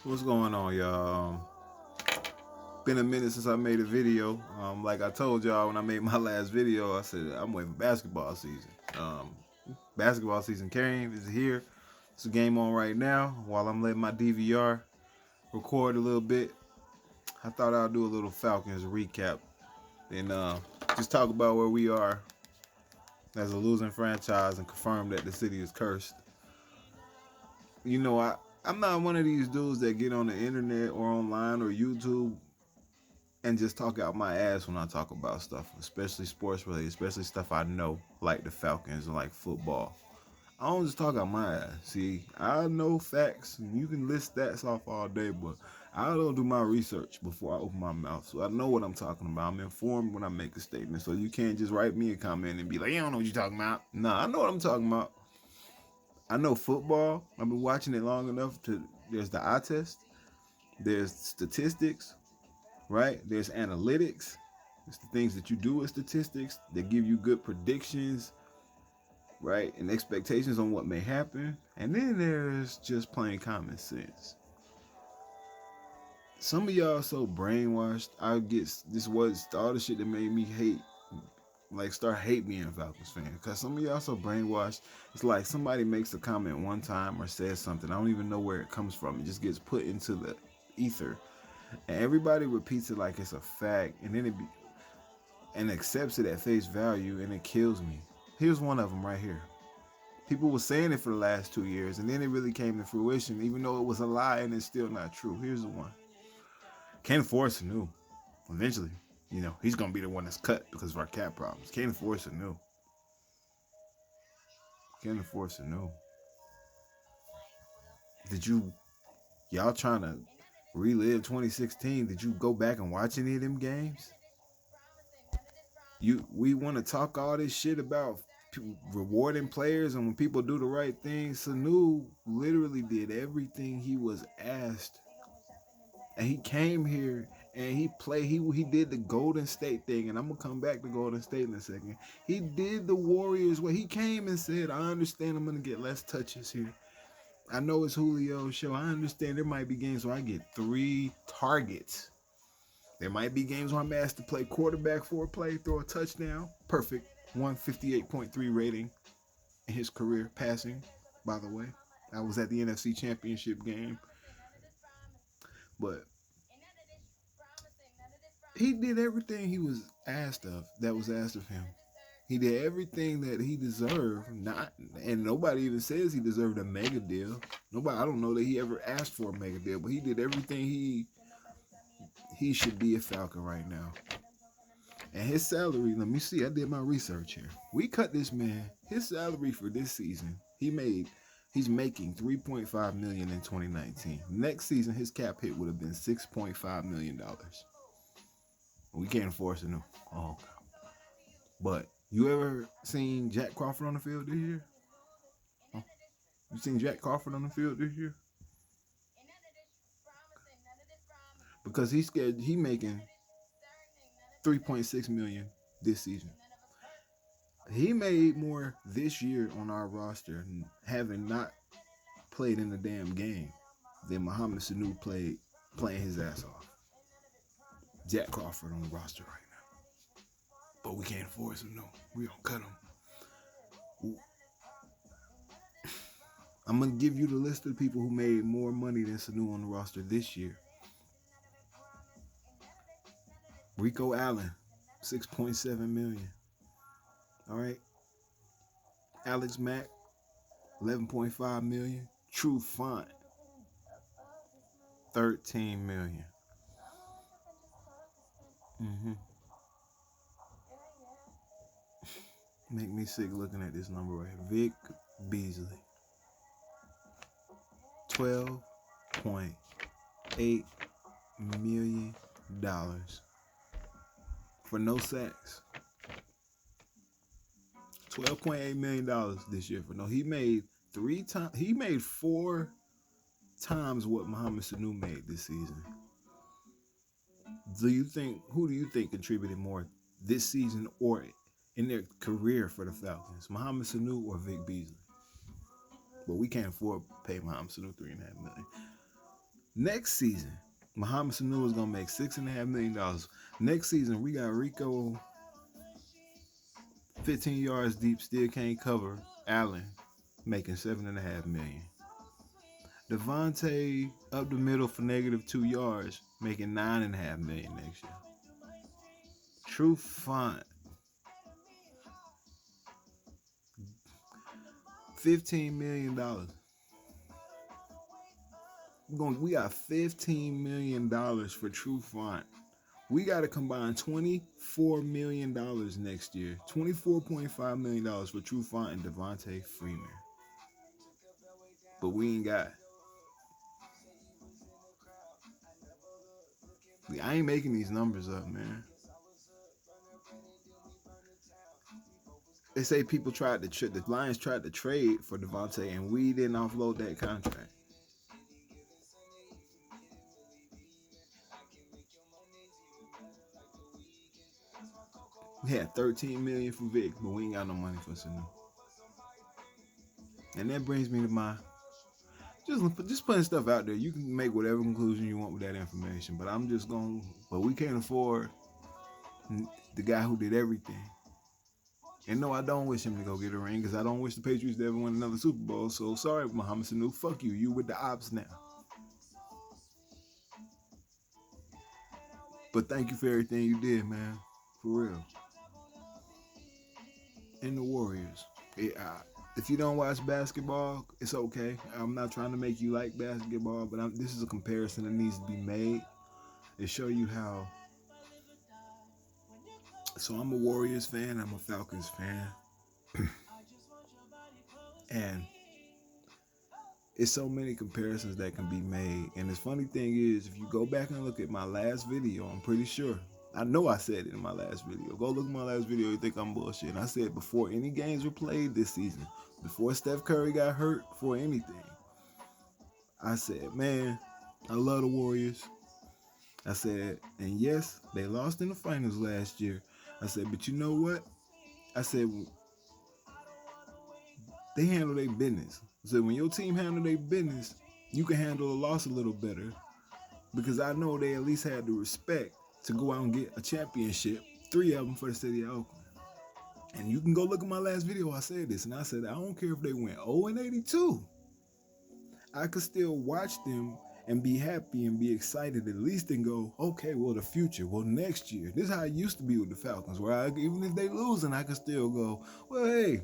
What's going on, y'all? Been a minute since I made a video. Like I told y'all when I made my last video, I said I'm waiting for basketball season. Um, Basketball season came, is here. It's a game on right now. While I'm letting my DVR record a little bit, I thought I'd do a little Falcons recap and just talk about where we are as a losing franchise and confirm that the city is cursed. I'm not one of these dudes that get on the internet or online or YouTube and just talk out my ass when I talk about stuff, especially sports related, especially stuff I know, like the Falcons and like football. I don't just talk out my ass. See, I know facts. You can list stats off all day, but I don't do my research before I open my mouth. So I know what I'm talking about. I'm informed when I make a statement. So you can't just write me a comment and be like, you don't know what you're talking about. Nah, I know what I'm talking about. I know football. I've been watching it long enough to, there's the eye test, there's statistics, right? There's analytics. It's the things that you do with statistics that give you good predictions, right? And expectations on what may happen. And then there's just plain common sense. Some of y'all so brainwashed. I get this was all the shit that made me hate, like start hate being a Falcons fan. Cause some of y'all so brainwashed. It's like somebody makes a comment one time or says something. I don't even know where it comes from. It just gets put into the ether, and everybody repeats it like it's a fact, and then and accepts it at face value, and it kills me. Here's one of them right here. People were saying it for the last 2 years, and then it really came to fruition, even though it was a lie and it's still not true. Here's the one. Can't force a new. Eventually, he's gonna be the one that's cut because of our cap problems. Can't force a new. Can't force a new. Did y'all trying to relive 2016? Did you go back and watch any of them games? We want to talk all this shit about rewarding players, and when people do the right thing, Sanu literally did everything he was asked, and he came here and he played. He did the Golden State thing, and I'm gonna come back to Golden State in a second. He did the Warriors where he came and said, "I understand I'm gonna get less touches here. I know it's Julio's show. I understand there might be games where I get 3 targets." There might be games where I'm asked to play quarterback for a play, throw a touchdown. Perfect. 158.3 rating in his career passing, by the way. I was at the NFC Championship game. But he did everything he was asked of, that was asked of him. He did everything that he deserved. And nobody even says he deserved a mega deal. I don't know that he ever asked for a mega deal, but he did everything he should be a Falcon right now. And his salary, let me see, I did my research here. We cut this man, his salary for this season, he's making $3.5 million in 2019. Next season, his cap hit would have been $6.5 million. We can't enforce it, no. Oh, but you ever seen Jack Crawford on the field this year? Oh, you seen Jack Crawford on the field this year? Because he making 3.6 million this season. He made more this year on our roster, having not played in the damn game, than Muhammad Sanu playing his ass off. Jack Crawford on the roster right now. But we can't force him, no. We don't cut him. I'm going to give you the list of people who made more money than Sanu on the roster this year. Rico Allen, 6.7 million. All right. Alex Mack, 11.5 million. True Font, 13 million. Make me sick looking at this number right here. Vic Beasley, $12.8 million for no sacks. $12.8 million this year for no. He made 4 times what Muhammad Sanu made this season. Who do you think contributed more this season or in their career for the Falcons? Muhammad Sanu or Vic Beasley? But we can't afford to pay Muhammad Sanu $3.5 million. Next season, Muhammad Sanu is gonna make $6.5 million. Next season, we got Rico 15 yards deep, still can't cover Allen, making $7.5 million. Devontae up the middle for -2 yards, making $9.5 million next year. True Font, $15 million. We got $15 million for True Font. We got to combine $24 million next year. $24.5 million for True Font and Devontae Freeman. But we ain't got. I ain't making these numbers up, man. They say people the Lions tried to trade for Devontae, and we didn't offload that contract. We had $13 million for Vic, but we ain't got no money for Sanu. And that brings me to my just putting stuff out there. You can make whatever conclusion you want with that information, but I'm just going. But we can't afford the guy who did everything. And no, I don't wish him to go get a ring because I don't wish the Patriots to ever win another Super Bowl. So sorry, Muhammad Sanu. Fuck you. You with the ops now. But thank you for everything you did, man. For real. And the Warriors. If you don't watch basketball, it's okay. I'm not trying to make you like basketball, but this is a comparison that needs to be made to show you how. So I'm a Warriors fan. I'm a Falcons fan. And it's so many comparisons that can be made. And the funny thing is, if you go back and look at my last video, I'm pretty sure. I know I said it in my last video. Go look at my last video, you think I'm bullshit. And I said before any games were played this season, before Steph Curry got hurt, before anything, I said, man, I love the Warriors. I said, and yes, they lost in the finals last year. I said, but you know what? I said, they handle their business. So when your team handle their business, you can handle a loss a little better because I know they at least had the respect to go out and get a championship, 3 of them for the city of Oakland. And you can go look at my last video, I said this, and I said, I don't care if they went 0-82. I could still watch them and be happy and be excited at least and go, okay, well, the future, well, next year. This is how it used to be with the Falcons, where even if they losing, I could still go, well, hey,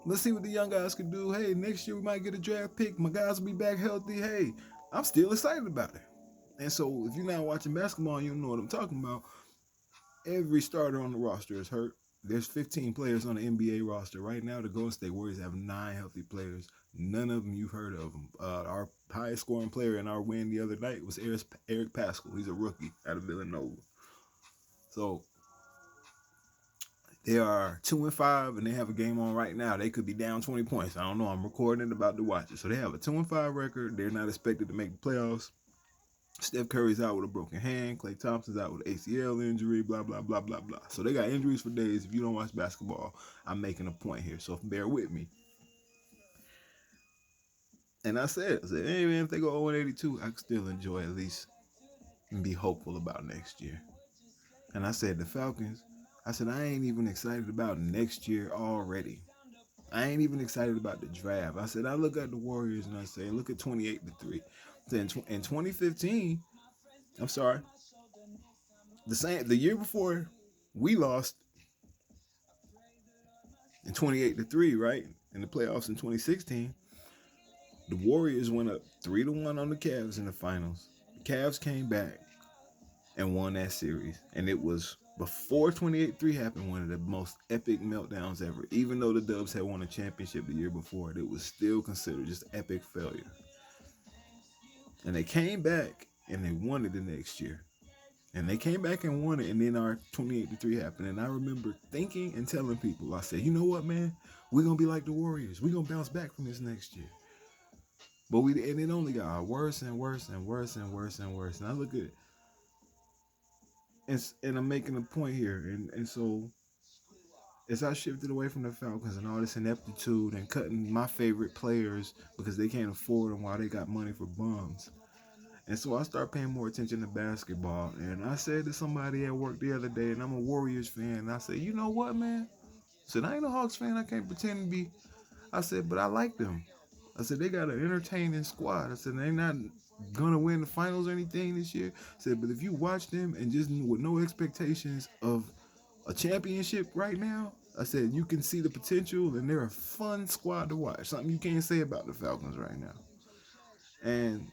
let's see what the young guys can do. Hey, next year we might get a draft pick. My guys will be back healthy. Hey, I'm still excited about it. And so if you're not watching basketball, you don't know what I'm talking about. Every starter on the roster is hurt. There's 15 players on the NBA roster right now. The Golden State Warriors have 9 healthy players. None of them you've heard of them. Our highest scoring player in our win the other night was Eric Pascal. He's a rookie out of Villanova. So they are 2-5, and they have a game on right now. They could be down 20 points. I don't know. I'm recording it, about to watch it. So they have a 2-5 record. They're not expected to make the playoffs. Steph Curry's out with a broken hand. Klay Thompson's out with an ACL injury, blah, blah, blah, blah, blah. So they got injuries for days. If you don't watch basketball, I'm making a point here. So bear with me. And I said, hey, man, if they go 0-82, I can still enjoy at least and be hopeful about next year. And I said, the Falcons, I said, I ain't even excited about next year already. I ain't even excited about the draft. I said, I look at the Warriors and I say, look at 28-3. In 2015, I'm sorry, the year before we lost in 28-3, right? In the playoffs in 2016, the Warriors went up 3-1 on the Cavs in the finals. The Cavs came back and won that series. And it was, before 28-3 happened, one of the most epic meltdowns ever. Even though the Dubs had won a championship the year before, it was still considered just epic failure. And they came back and they won it the next year. And they came back and won it, and then our 28-3 happened. And I remember thinking and telling people, I said, you know what, man? We're going to be like the Warriors. We're going to bounce back from this next year. But it only got worse and worse and worse and worse and worse. And I look at it, and I'm making a point here. And so as I shifted away from the Falcons and all this ineptitude and cutting my favorite players because they can't afford them while they got money for bums, And so I started paying more attention to basketball. And I said to somebody at work the other day, and I'm a Warriors fan, and I said, you know what, man? I said, I ain't a Hawks fan. I can't pretend to be. I said, but I like them. I said, they got an entertaining squad. I said, they're not going to win the finals or anything this year. I said, but if you watch them and just with no expectations of a championship right now, I said, you can see the potential, and they're a fun squad to watch. Something you can't say about the Falcons right now. And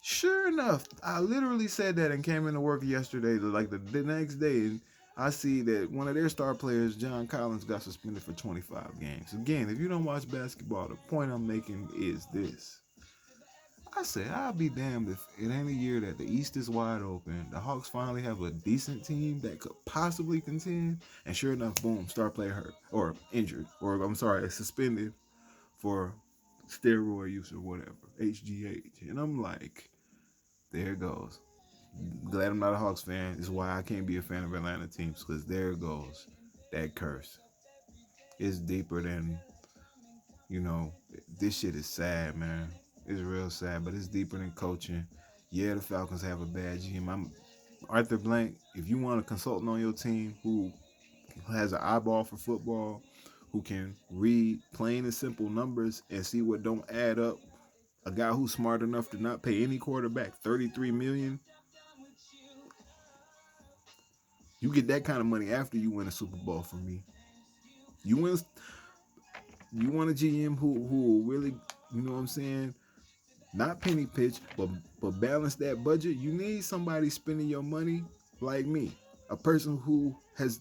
sure enough, I literally said that and came into work yesterday, like the next day, and I see that one of their star players, John Collins, got suspended for 25 games. Again, if you don't watch basketball, the point I'm making is this. I said, I'll be damned if it ain't a year that the East is wide open, the Hawks finally have a decent team that could possibly contend, and sure enough, boom, star player hurt, or injured, or I'm sorry, suspended for steroid use or whatever, HGH. And I'm like, there it goes. Glad I'm not a Hawks fan. This is why I can't be a fan of Atlanta teams, because there it goes. That curse. It's deeper than, you know, this shit is sad, man. It's real sad, but it's deeper than coaching. Yeah, the Falcons have a bad GM. I'm Arthur Blank. If you want a consultant on your team who has an eyeball for football, who can read plain and simple numbers and see what don't add up, a guy who's smart enough to not pay any quarterback $33 million. You get that kind of money after you win a Super Bowl from me. You win. You want a GM who will really, you know what I'm saying, not penny pitch, but balance that budget. You need somebody spending your money like me, a person who has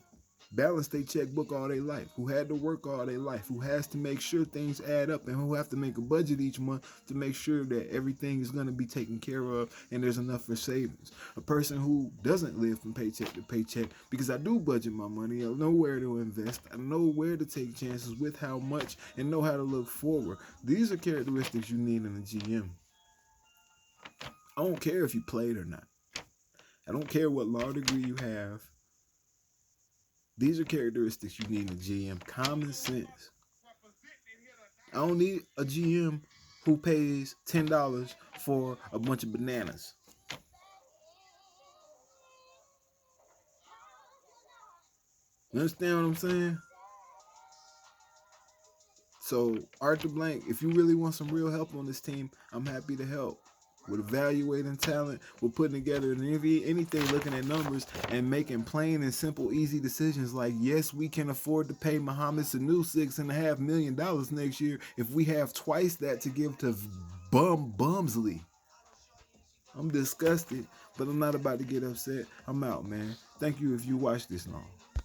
balanced their checkbook all their life, who had to work all their life, who has to make sure things add up, and who have to make a budget each month to make sure that everything is going to be taken care of and there's enough for savings. A person who doesn't live from paycheck to paycheck, because I do budget my money. I know where to invest. I know where to take chances with how much, and know how to look forward. These are characteristics you need in a GM. I don't care if you played or not. I don't care what law degree you have. These are characteristics you need in a GM. Common sense. I don't need a GM who pays $10 for a bunch of bananas. You understand what I'm saying? So, Arthur Blank, if you really want some real help on this team, I'm happy to help. With evaluating talent, with putting together anything, looking at numbers, and making plain and simple, easy decisions like, yes, we can afford to pay Mohamed Sanu $6.5 million next year if we have twice that to give to Bumsley. I'm disgusted, but I'm not about to get upset. I'm out, man. Thank you if you watched this long.